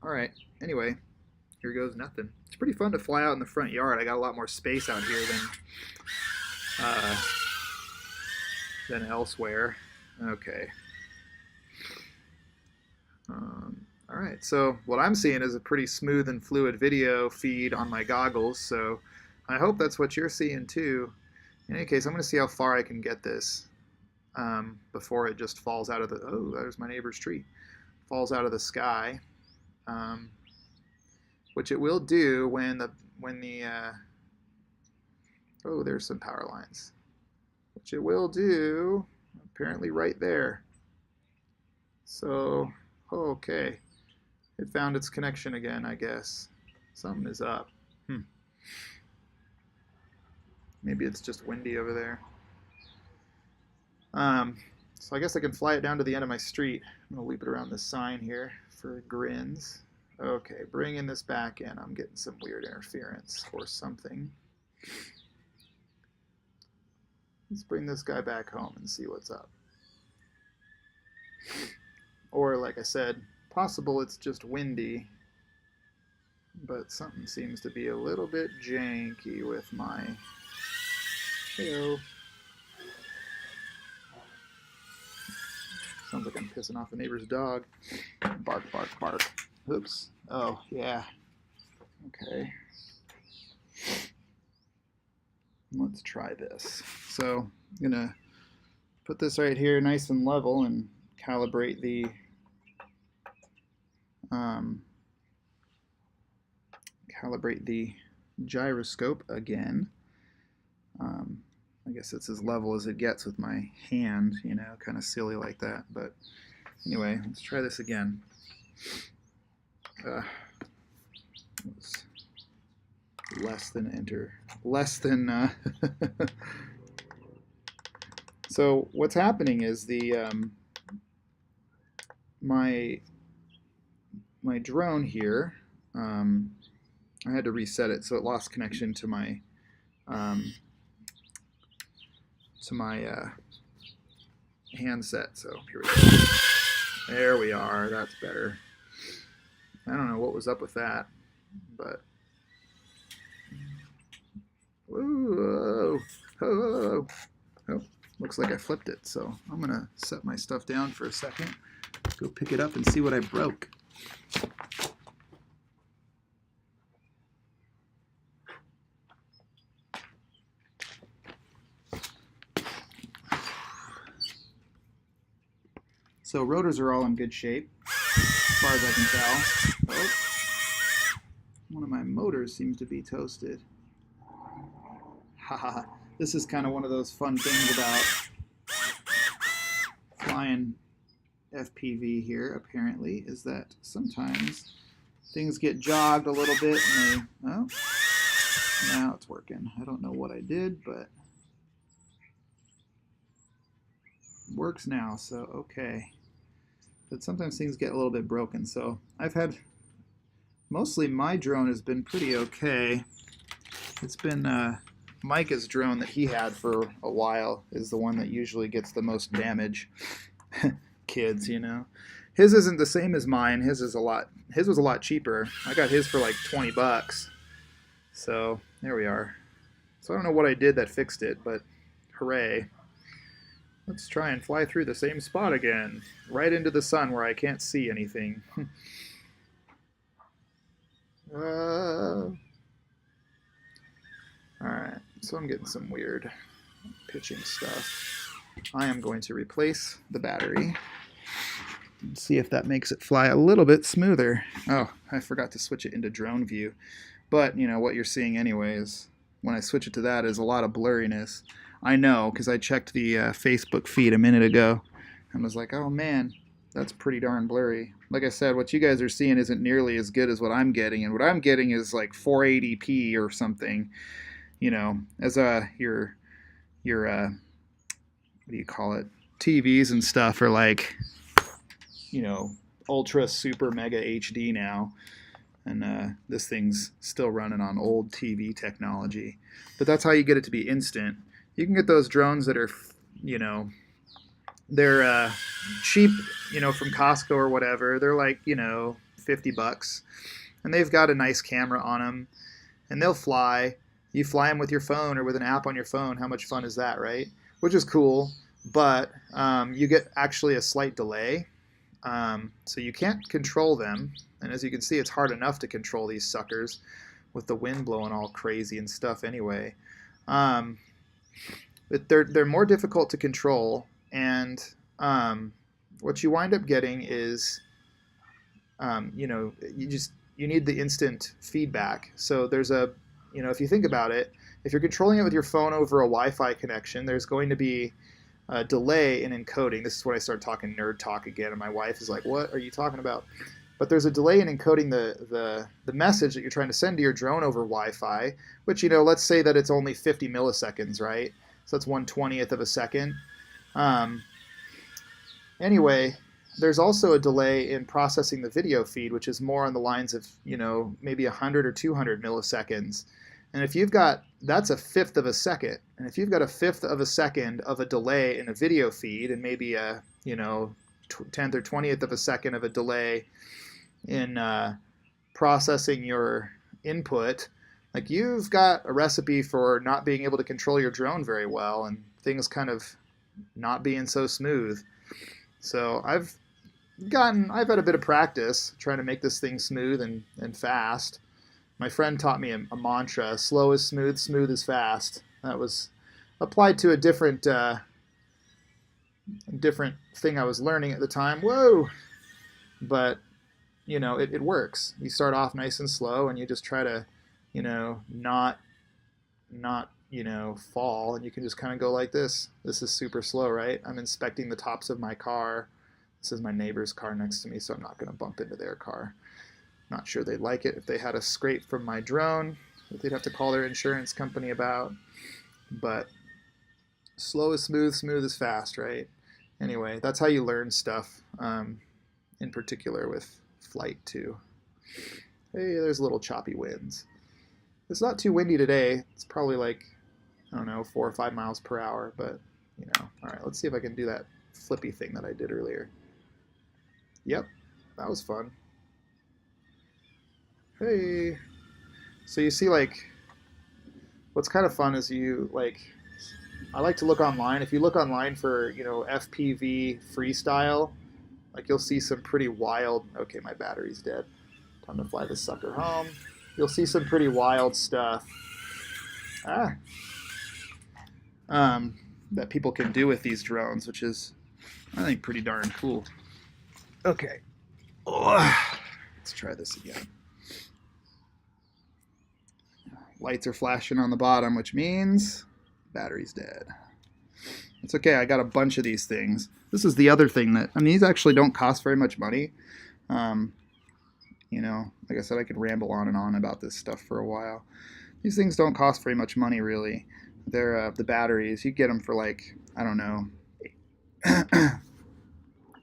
All right. Anyway, here goes nothing. It's pretty fun to fly out in the front yard. I got a lot more space out here uh, than elsewhere. Okay. All right. So what I'm seeing is a pretty smooth and fluid video feed on my goggles. So I hope that's what you're seeing too. In any case, I'm going to see how far I can get this before it just falls out of the. Oh, there's my neighbor's tree. Falls out of the sky. Um, which it will do when the oh, there's some power lines, which it will do apparently right there. So okay, it found its connection again, I guess. Something is up. Maybe it's just windy over there. So I guess I can fly it down to the end of my street. I'm gonna loop it around this sign here for grins. Okay, bringing this back in. I'm getting some weird interference or something. Let's bring this guy back home and see what's up. Or, like I said, possible it's just windy, but something seems to be a little bit janky with my... Heyo. Sounds like I'm pissing off the neighbor's dog. Bark, bark, bark. Oops. Oh, yeah. Okay. Let's try this. So I'm going to put this right here nice and level and calibrate the gyroscope again. I guess it's as level as it gets with my hand, you know, kind of silly like that. But anyway, let's try this again. It's less than enter. Less than. So what's happening is the my drone here. I had to reset it, so it lost connection to my handset. So here we go. There we are. That's better. I don't know what was up with that, but whoa, oh, looks like I flipped it. So I'm gonna set my stuff down for a second, go pick it up and see what I broke. So rotors are all in good shape, as far as I can tell. Oh, one of my motors seems to be toasted. Haha, this is kind of one of those fun things about flying FPV here, apparently, is that sometimes things get jogged a little bit and they, oh, now it's working. I don't know what I did, but it works now, so okay. But sometimes things get a little bit broken. So I've had, mostly my drone has been pretty okay. It's been Micah's drone that he had for a while is the one that usually gets the most damage. Kids, you know. His isn't the same as mine. His was a lot cheaper. I got his for like 20 bucks. So there we are. So I don't know what I did that fixed it, but hooray. Let's try and fly through the same spot again, right into the sun where I can't see anything. Alright, so I'm getting some weird pitching stuff. I am going to replace the battery and see if that makes it fly a little bit smoother. Oh, I forgot to switch it into drone view. But, you know, what you're seeing anyways, when I switch it to that, is a lot of blurriness. I know, because I checked the Facebook feed a minute ago and was like, oh man, that's pretty darn blurry. Like I said, what you guys are seeing isn't nearly as good as what I'm getting, and what I'm getting is like 480p or something, you know, as your what do you call it, TVs and stuff are like, you know, ultra super mega HD now. And this thing's still running on old TV technology. But that's how you get it to be instant. You can get those drones that are, you know, they're cheap, you know, from Costco or whatever. They're like, you know, $50, and they've got a nice camera on them, and they'll fly. You fly them with your phone or with an app on your phone. How much fun is that, right? Which is cool, but you get actually a slight delay, so you can't control them. And as you can see, it's hard enough to control these suckers with the wind blowing all crazy and stuff anyway. But they're more difficult to control, and what you wind up getting is, you need the instant feedback. So there's if you think about it, if you're controlling it with your phone over a Wi-Fi connection, there's going to be a delay in encoding. This is when I start talking nerd talk again, and my wife is like, "What are you talking about?" But there's a delay in encoding the message that you're trying to send to your drone over Wi-Fi, which, let's say that it's only 50 milliseconds, right? So that's 1/20th of a second. Anyway, there's also a delay in processing the video feed, which is more on the lines of, maybe 100 or 200 milliseconds. And if that's a fifth of a second. And if you've got a fifth of a second of a delay in a video feed, and maybe a, 10th or 20th of a second of a delay in processing your input, like, you've got a recipe for not being able to control your drone very well, and things kind of not being so smooth. So I've had a bit of practice trying to make this thing smooth and fast. My friend taught me a mantra: slow is smooth, smooth is fast. That was applied to a different thing I was learning at the time. Whoa! But it works. You start off nice and slow, and you just try to not fall, and you can just kind of go like this. This is super slow, right? I'm inspecting the tops of my car. This is my neighbor's car next to me, so I'm not going to bump into their car. Not sure they'd like it if they had a scrape from my drone that they'd have to call their insurance company about. But slow is smooth, smooth is fast, right? Anyway, that's how you learn stuff, in particular with flight too. Hey, there's little choppy winds. It's not too windy today. It's probably like, I don't know, 4 or 5 miles per hour, but all right, let's see if I can do that flippy thing that I did earlier. Yep, that was fun. Hey, so you see, like, what's kind of fun is I like to look online. If you look online for, FPV freestyle, like, you'll see some pretty wild, okay, my battery's dead. Time to fly this sucker home. You'll see some pretty wild stuff that people can do with these drones, which is, I think, pretty darn cool. Okay. Let's try this again. Lights are flashing on the bottom, which means battery's dead. It's okay, I got a bunch of these things. This is the other thing these actually don't cost very much money. Like I said, I could ramble on and on about this stuff for a while. These things don't cost very much money, really. They're the batteries. You get them for, like, I don't know,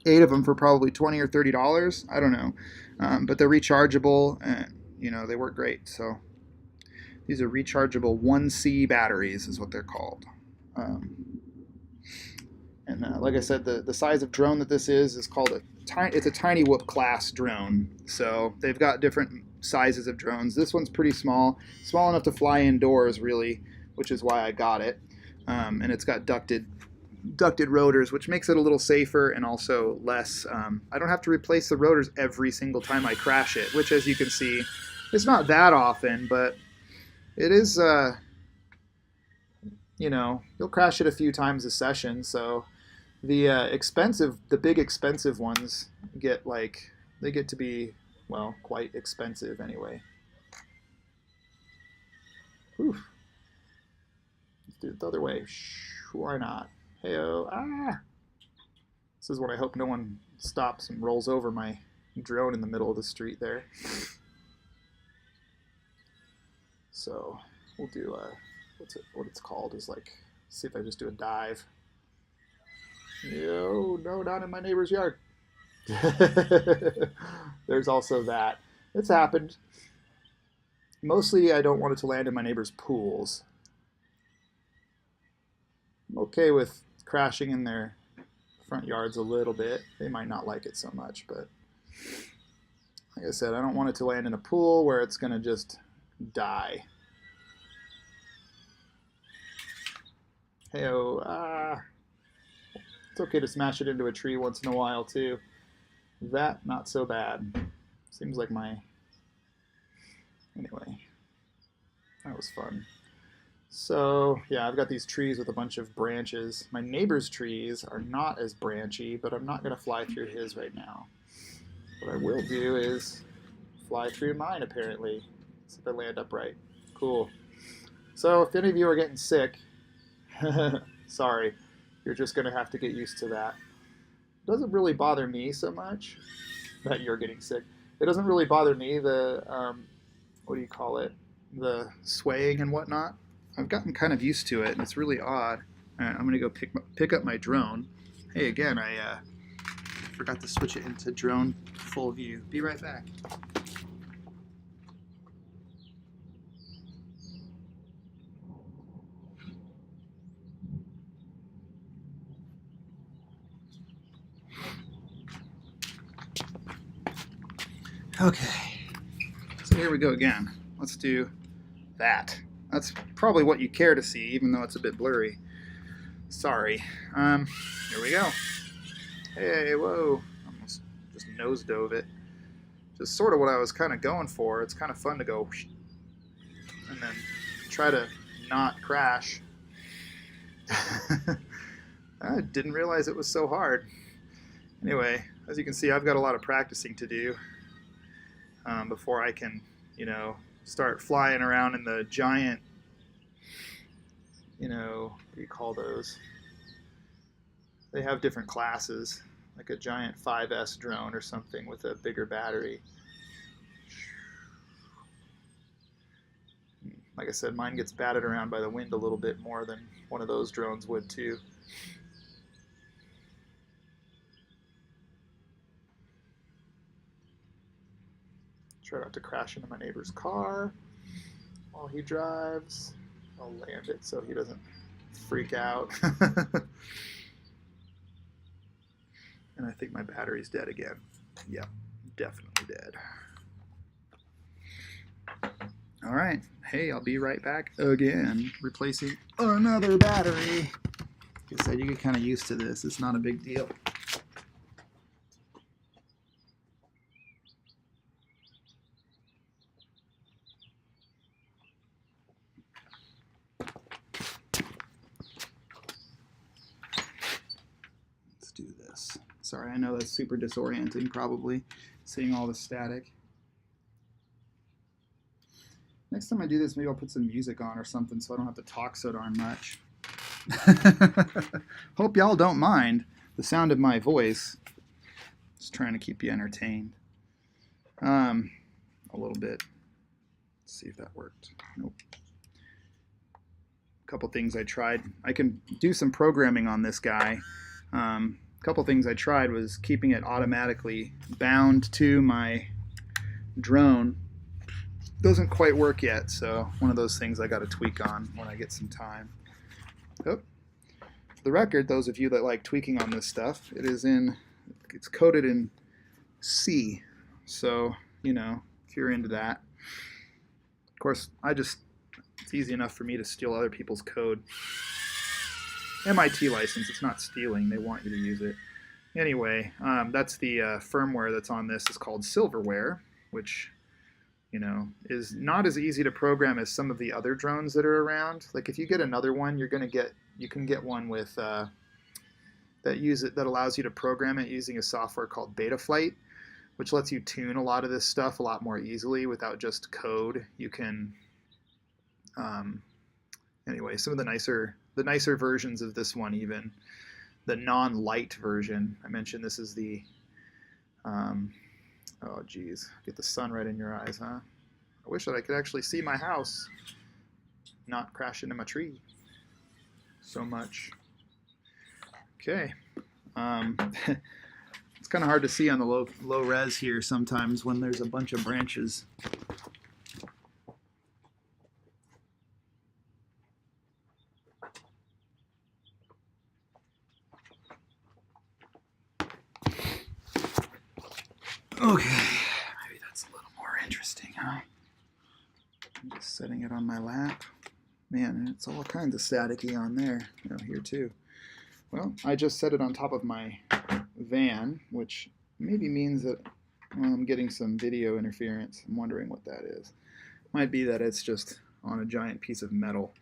8 of them for probably $20 or $30. I don't know. But they're rechargeable, and, they work great. So these are rechargeable 1C batteries is what they're called. Like I said, the size of drone that this is called it's a Tiny Whoop class drone. So they've got different sizes of drones. This one's pretty small enough to fly indoors, really, which is why I got it. And it's got ducted rotors, which makes it a little safer and also less. I don't have to replace the rotors every single time I crash it, which, as you can see, it's not that often, but it is. You'll crash it a few times a session, so the big expensive ones get to be, well, quite expensive anyway. Oof. Let's do it the other way. Why not? Hey-oh. This is when I hope no one stops and rolls over my drone in the middle of the street there. So we'll do what it's called is, like, see if I just do a dive. No, not in my neighbor's yard. There's also that. It's happened. Mostly I don't want it to land in my neighbor's pools. I'm okay with crashing in their front yards a little bit. They might not like it so much, but like I said, I don't want it to land in a pool where it's going to just die. Hey-oh, it's okay to smash it into a tree once in a while too. That, not so bad. Seems like my... Anyway, that was fun. So, yeah, I've got these trees with a bunch of branches. My neighbor's trees are not as branchy, but I'm not going to fly through his right now. What I will do is fly through mine, apparently. See if I land upright. Cool. So, if any of you are getting sick, sorry, you're just going to have to get used to that. It doesn't really bother me so much that you're getting sick. It doesn't really bother me, the, what do you call it, the swaying and whatnot. I've gotten kind of used to it, and it's really odd. All right, I'm going to go pick up my drone. Hey, again, I forgot to switch it into drone full view. Be right back. Okay, so here we go again. Let's do that. That's probably what you care to see, even though it's a bit blurry. Sorry. Here we go. Hey, whoa. Almost just nose dove it. Just sort of what I was kind of going for. It's kind of fun to go and then try to not crash. I didn't realize it was so hard. Anyway, as you can see, I've got a lot of practicing to do before I can, you know, start flying around in the giant, you know, what do you call those? They have different classes, like a giant 5S drone or something with a bigger battery. Like I said, mine gets batted around by the wind a little bit more than one of those drones would too. Try not to crash into my neighbor's car while he drives. I'll land it so he doesn't freak out. And I think my battery's dead again. Yep, definitely dead. All right, hey, I'll be right back again, replacing another battery. Like I said, you get kind of used to this. It's not a big deal. Let's do this. Sorry, I know that's super disorienting, probably, seeing all the static. Next time I do this, maybe I'll put some music on or something so I don't have to talk so darn much. Hope y'all don't mind the sound of my voice. Just trying to keep you entertained. A little bit. Let's see if that worked. Nope. A couple things I tried. I can do some programming on this guy. A couple things I tried was keeping it automatically bound to my drone. Doesn't quite work yet, so one of those things I got to tweak on when I get some time. Oh. For the record, those of you that like tweaking on this stuff, it's coded in C, so, you know, if you're into that. Of course, it's easy enough for me to steal other people's code. MIT license, it's not stealing, they want you to use it. Anyway, that's the firmware that's on this. It's called Silverware, which, you know, is not as easy to program as some of the other drones that are around. Like if you get another one, you can get one with that allows you to program it using a software called Betaflight, which lets you tune a lot of this stuff a lot more easily without just code. You can anyway, some of the nicer versions of this one, even the non-light version. I mentioned this is the oh geez, get the sun right in your eyes, huh? I wish that I could actually see my house, not crash into my tree so much. Okay, it's kind of hard to see on the low res here sometimes when there's a bunch of branches. Okay, maybe that's interesting, huh? I'm just setting it on my lap. Man, it's all kinds of staticky on there. Oh, here too. Well, I just set it on top of my van, which maybe means that I'm getting some video interference. I'm wondering what that is. Might be that it's just on a giant piece of metal.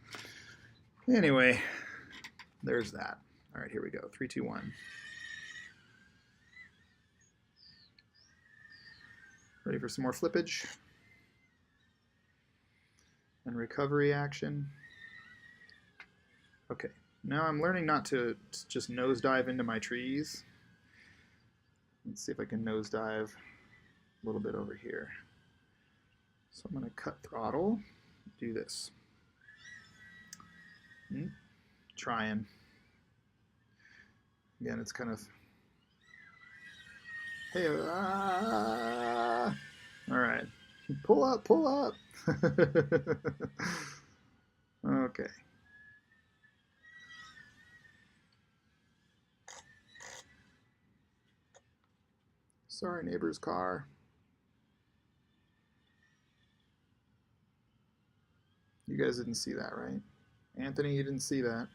Anyway, there's that. All right, here we go. 3, 2, 1. Ready for some more flippage and recovery action. Okay, now I'm learning not to just nosedive into my trees. Let's see if I can nosedive a little bit over here. So I'm going to cut throttle, do this. Trying. Again, it's kind of, hey, all right, pull up, pull up. Okay. Sorry, neighbor's car. You guys didn't see that, right? Anthony, you didn't see that.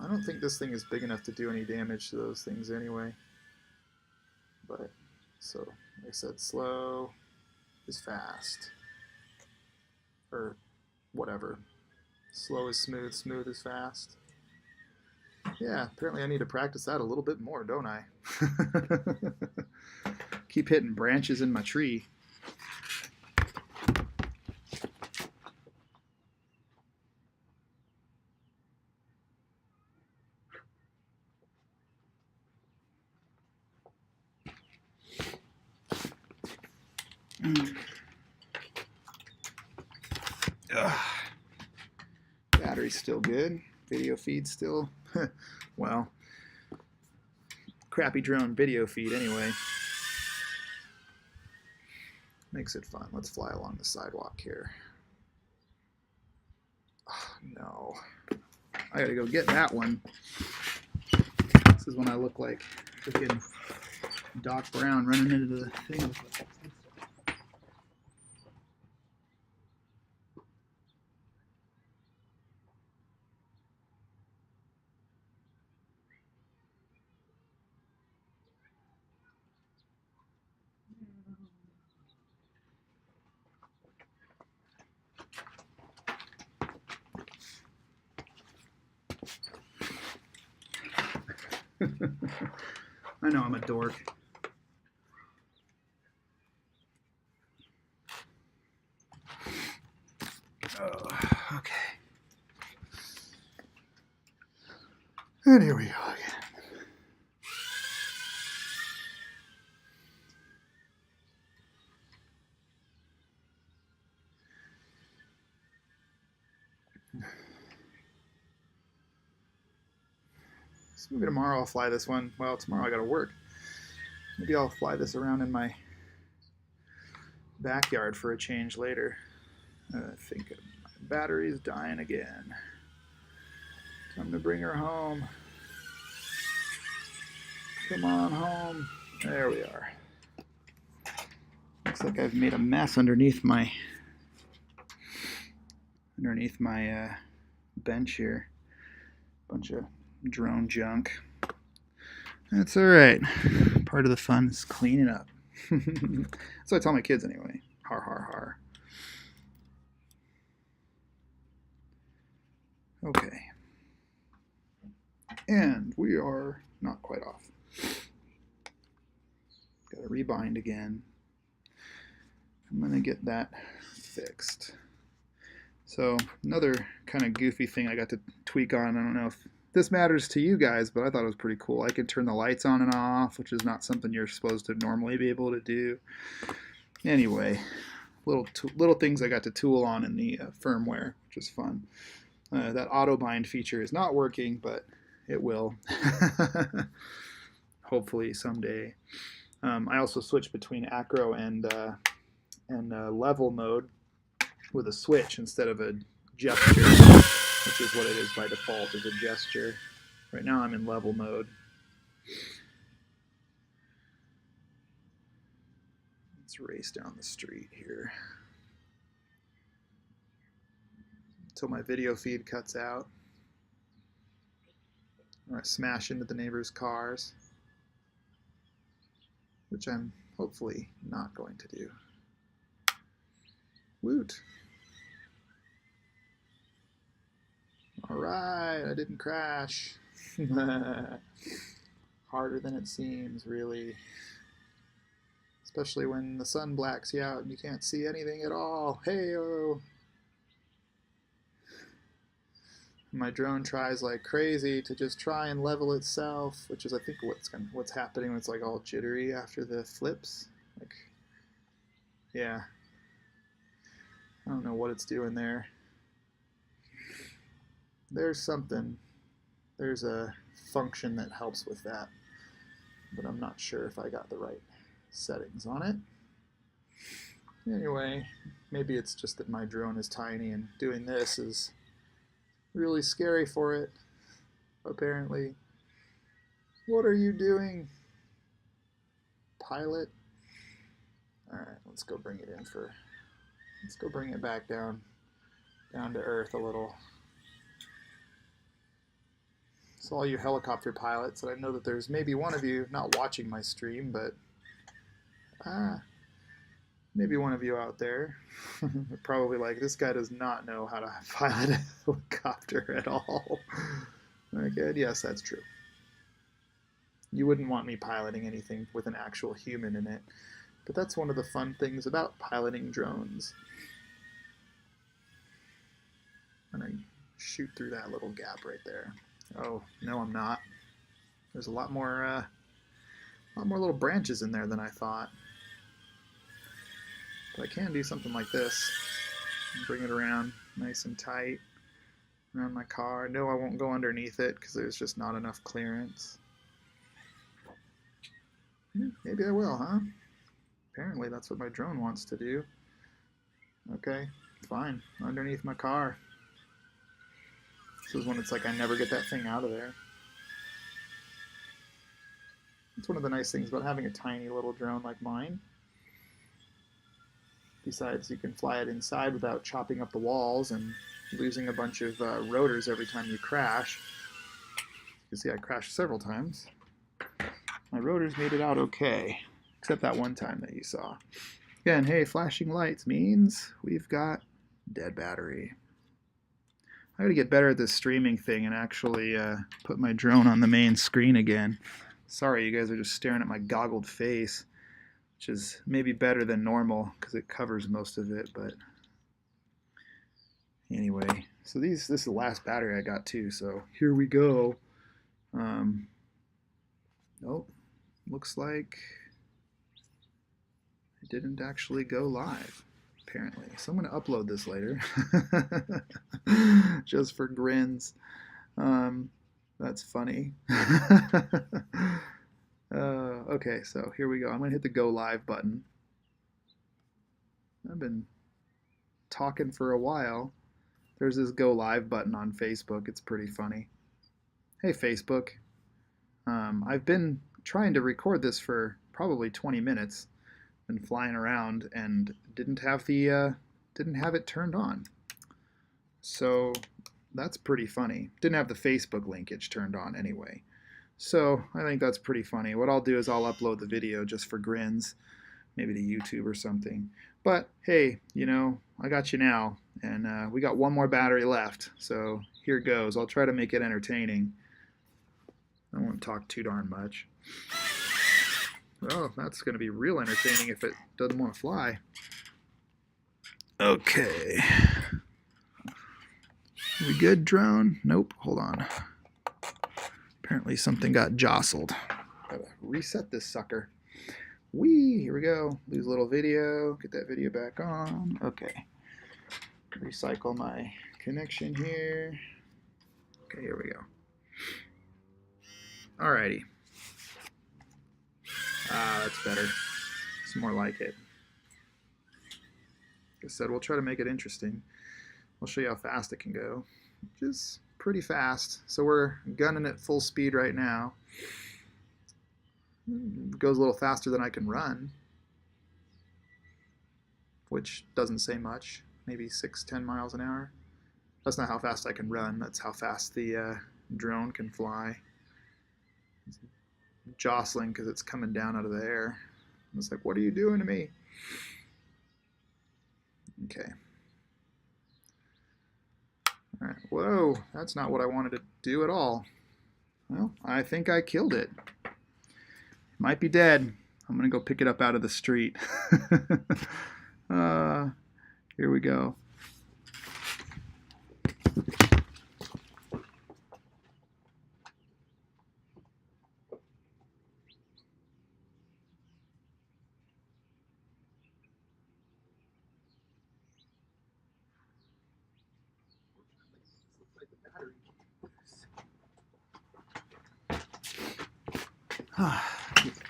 I don't think this thing is big enough to do any damage to those things anyway. But, so, like I said, slow is fast. Or whatever. Slow is smooth, smooth is fast. Yeah, apparently I need to practice that a little bit more, don't I? Keep hitting branches in my tree. Battery's still good. Video feed still, well, crappy drone video feed anyway. Makes it fun. Let's fly along the sidewalk here. Oh, no. I gotta go get that one. This is when I look like freaking Doc Brown running into the thing. I know I'm a dork. Oh, okay. And here we go again. So maybe tomorrow I'll fly this one. Well, tomorrow I gotta work. Maybe I'll fly this around in my backyard for a change later. I think my battery's dying again. Time to bring her home. Come on home. There we are. Looks like I've made a mess underneath my bench here. Bunch of drone junk. That's all right. Part of the fun is cleaning up. So I tell my kids anyway. Har har har. Okay. And we are not quite off. Got to rebind again. I'm going to get that fixed. So another kind of goofy thing I got to tweak on. I don't know if this matters to you guys, but I thought it was pretty cool. I can turn the lights on and off, which is not something you're supposed to normally be able to do. Anyway, little things I got to tool on in the firmware, which is fun. That auto bind feature is not working, but it will. Hopefully someday. I also switched between acro and level mode with a switch instead of a gesture, which is what it is by default, is a gesture. Right now I'm in level mode. Let's race down the street here until my video feed cuts out. Or I smash into the neighbors' cars, which I'm hopefully not going to do. Woot! Alright, I didn't crash. Harder than it seems, really. Especially when the sun blacks you out and you can't see anything at all. Hey-oh! My drone tries like crazy to just try and level itself, which is I think what's happening when it's like all jittery after the flips. Like, yeah. I don't know what it's doing there. There's something. There's a function that helps with that, but I'm not sure if I got the right settings on it. Anyway, maybe it's just that my drone is tiny and doing this is really scary for it, apparently. What are you doing, pilot? Alright, let's go bring it in for, let's go bring it back down to earth a little. So all you helicopter pilots, and I know that there's maybe one of you not watching my stream, but maybe one of you out there probably like, this guy does not know how to pilot a helicopter at all. Okay, yes, that's true. You wouldn't want me piloting anything with an actual human in it, but that's one of the fun things about piloting drones. I'm gonna shoot through that little gap right there. Oh, no, I'm not. There's a lot more little branches in there than I thought. But I can do something like this. Bring it around nice and tight around my car. No, I won't go underneath it because there's just not enough clearance. Maybe I will, huh? Apparently that's what my drone wants to do. Okay, fine. Underneath my car. This is when it's like I never get that thing out of there. It's one of the nice things about having a tiny little drone like mine. Besides, you can fly it inside without chopping up the walls and losing a bunch of rotors every time you crash. You can see I crashed several times. My rotors made it out okay, except that one time that you saw. Again, hey, flashing lights means we've got dead battery. I gotta get better at this streaming thing and actually put my drone on the main screen again. Sorry, you guys are just staring at my goggled face, which is maybe better than normal because it covers most of it, but anyway. So this is the last battery I got too, so here we go. Oh, looks like it didn't actually go live. Apparently. So I'm going to upload this later just for grins. That's funny. Okay, so here we go. I'm going to hit the go live button. I've been talking for a while. There's this go live button on Facebook. It's pretty funny. Hey Facebook. I've been trying to record this for probably 20 minutes. Been flying around and didn't have it turned on. So that's pretty funny. Didn't have the Facebook linkage turned on anyway. So I think that's pretty funny. What I'll do is I'll upload the video just for grins, maybe to YouTube or something. But hey, you know, I got you now, and we got one more battery left. So here goes. I'll try to make it entertaining. I won't talk too darn much. Oh, that's going to be real entertaining if it doesn't want to fly. Okay. We good, drone? Nope, hold on. Apparently something got jostled. Gotta reset this sucker. Whee, here we go. Lose a little video, get that video back on. Okay. Recycle my connection here. Okay, here we go. Alrighty. That's better. It's more like it. Like I said, we'll try to make it interesting. We'll show you how fast it can go, which is pretty fast. So we're gunning at full speed right now. It goes a little faster than I can run. which doesn't say much, maybe 6-10 miles an hour. That's not how fast I can run, that's how fast the drone can fly. It's jostling because it's coming down out of the air. It's like, what are you doing to me? Okay. All right. Whoa, that's not what I wanted to do at all. Well, I think I killed it. Might be dead. I'm gonna go pick it up out of the street. Here we go.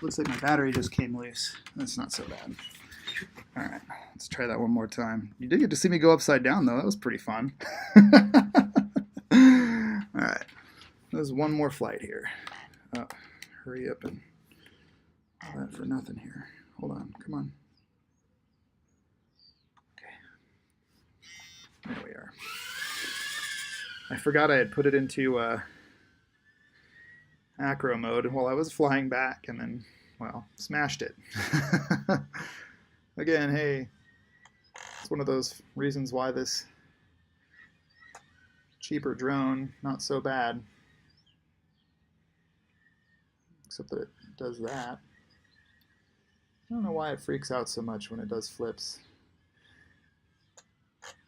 Looks like my battery just came loose. That's not so bad. All right, let's try that one more time. You did get to see me go upside down, though. That was pretty fun. All right, there's one more flight here. Oh, hurry up and all that for nothing here. Hold on, come on. Okay, there we are. I forgot I had put it into acro mode while I was flying back, and then, well, smashed it. Again, hey, it's one of those reasons why this cheaper drone, not so bad. Except that it does that. I don't know why it freaks out so much when it does flips.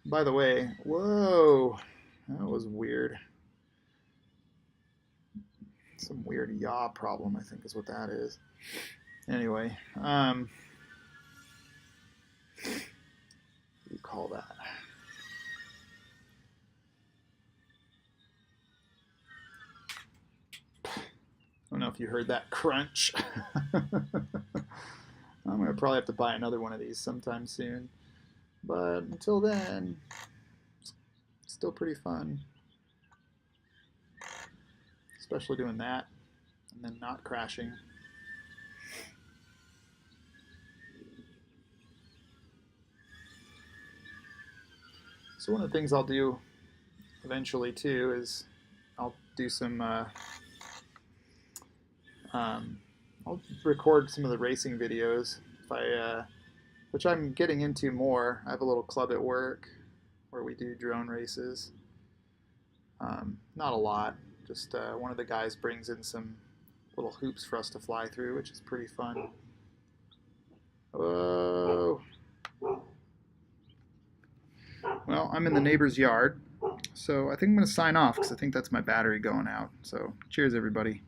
By the way, whoa, that was weird. Some weird yaw problem, I think is what that is. Anyway, what do you call that? I don't know if you heard that crunch. I'm gonna probably have to buy another one of these sometime soon. But until then, it's still pretty fun. Especially doing that and then not crashing. So one of the things I'll do eventually too is I'll do some I'll record some of the racing videos if I which I'm getting into more. I have a little club at work where we do drone races. Not a lot. Just one of the guys brings in some little hoops for us to fly through, which is pretty fun. Whoa. Well, I'm in the neighbor's yard, so I think I'm going to sign off because I think that's my battery going out. So cheers, everybody.